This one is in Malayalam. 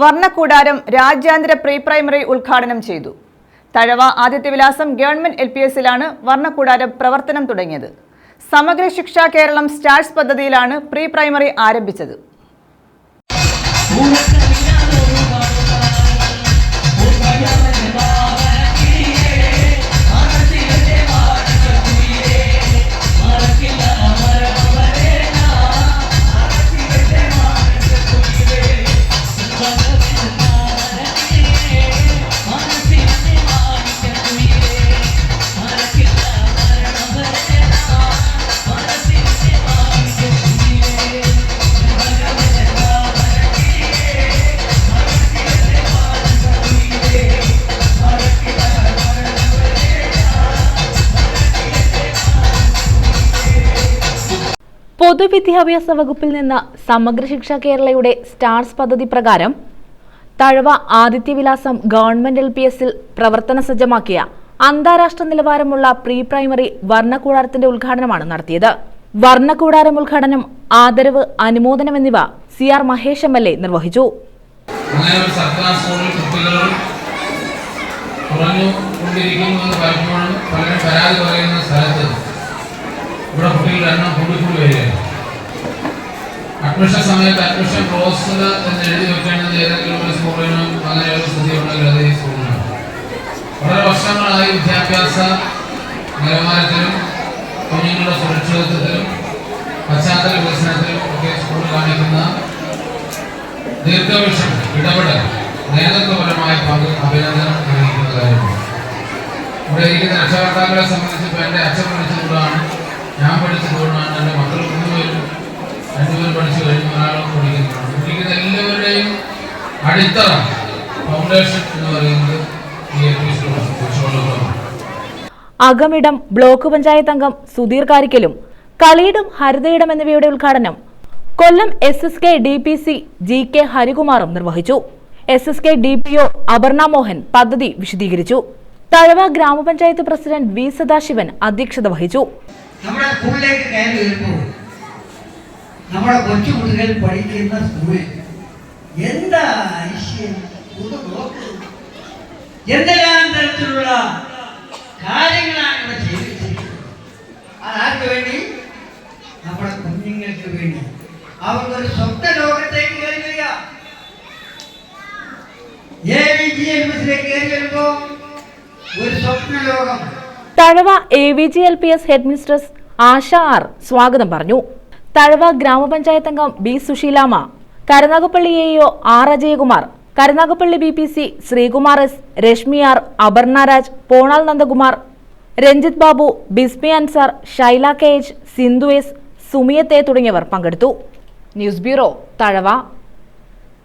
വർണ്ണക്കൂടാരം രാജ്യാന്തര പ്രീ പ്രൈമറി ഉദ്ഘാടനം ചെയ്തു. തഴവ ആദിത്യവിലാസം ഗവൺമെന്റ് LPSലാണ് വർണ്ണക്കൂടാരം പ്രവർത്തനം തുടങ്ങിയത്. സമഗ്ര ശിക്ഷ കേരളം സ്റ്റാർസ് പദ്ധതിയിലാണ് പ്രീ പ്രൈമറി ആരംഭിച്ചത്. പൊതുവിദ്യാഭ്യാസ വകുപ്പിൽ നിന്ന് സമഗ്ര ശിക്ഷ കേരളയുടെ സ്റ്റാർസ് പദ്ധതി പ്രകാരം തഴവ ആദിത്യവിലാസം ഗവൺമെന്റ് LPSൽ പ്രവർത്തന സജ്ജമാക്കിയ അന്താരാഷ്ട്ര നിലവാരമുള്ള പ്രീ പ്രൈമറി വർണ്ണക്കൂടാരത്തിന്റെ ഉദ്ഘാടനമാണ് നടത്തിയത്. വർണ്ണക്കൂടാരം ഉദ്ഘാടനം, ആദരവ്, അനുമോദനം എന്നിവ CR മഹേഷ് MLA നിർവഹിച്ചു. അഡ്മിഷൻ സമയത്ത് അഡ്മിഷൻ ക്ലോസ് എന്ന് എഴുതി വെക്കേണ്ടത് ഏതെങ്കിലും ഒരു സ്കൂളിനും അങ്ങനെ ഒരു സ്ഥിതി ഉണ്ടെങ്കിൽ അത് ഈ സ്കൂളിനാണ്. വളരെ വർഷങ്ങളായി വിദ്യാഭ്യാസ നിലവാരത്തിലും കുഞ്ഞുങ്ങളുടെ സുരക്ഷിതത്വത്തിലും പശ്ചാത്തല വികസനത്തിലും ഒക്കെ സ്കൂൾ കാണിക്കുന്ന ദീർഘവീക്ഷണം, ഇടപെടൽ, നേതൃത്വപരമായ പങ്ക് അഭിനന്ദനം അറിയിക്കുന്ന കാര്യമാണ്. ഇവിടെ ഇരിക്കുന്ന രക്ഷകർത്താക്കളെ സംബന്ധിച്ച് എൻ്റെ അച്ഛൻ പഠിച്ചതുകൊണ്ടാണ്, ഞാൻ പഠിച്ചതുകൊണ്ടാണ്, എൻ്റെ മക്കൾ രണ്ടുപേരും പഠിച്ചു കഴിഞ്ഞ ഒരാളും പഠിക്കുന്ന എല്ലാവരുടെയും അടിത്തറ ഫൗണ്ടേഷൻ എന്ന് പറയുന്നത് അകമിടം ബ്ലോക്ക് പഞ്ചായത്ത് അംഗം സുധീർ കാരിക്കലും കളിയിടം ഹരിതയിടം എന്നിവയുടെ ഉദ്ഘാടനം കൊല്ലം SSK DPC GK ഹരികുമാറും നിർവഹിച്ചു. SSK DPO അപർണ മോഹൻ പദ്ധതി വിശദീകരിച്ചു. തഴവ ഗ്രാമപഞ്ചായത്ത് പ്രസിഡന്റ് V സദാശിവൻ അധ്യക്ഷത വഹിച്ചു. നമ്മുടെ കൊച്ചുകുട്ടികൾ പഠിക്കുന്ന സ്കൂളിൽ എന്താ എന്തെല്ലാം തരത്തിലുള്ള കാര്യങ്ങളാണ് ഇവിടെ ചെയ്തിരിക്കുന്നത്. അതാർക്ക് വേണ്ടി? നമ്മുടെ കുഞ്ഞുങ്ങൾക്ക് വേണ്ടി. അവർക്കൊരു സ്വപ്ന ലോകത്തേക്ക് കയറി വരിക. AVGLPSലേക്ക് കയറി വരുമ്പോ ഒരു സ്വപ്ന ലോകം. തഴവ AVGLPS ഹെഡ് മിസ്ട്രസ് ആശ R സ്വാഗതം പറഞ്ഞു. തഴവ ഗ്രാമപഞ്ചായത്ത് അംഗം B Susheelamma, Karunagappally AEO R Ajayakumar, Karunagappally BPC Sreekumar S, Rashmi R, Aparna Raj, പോണാൽ Nandakumar, Ranjith Babu, ബിസ്മി അൻസാർ, ഷൈല KH, സിന്ധു S, സുമിയത്തെ തുടങ്ങിയവർ പങ്കെടുത്തു. News bureau, Thazhava.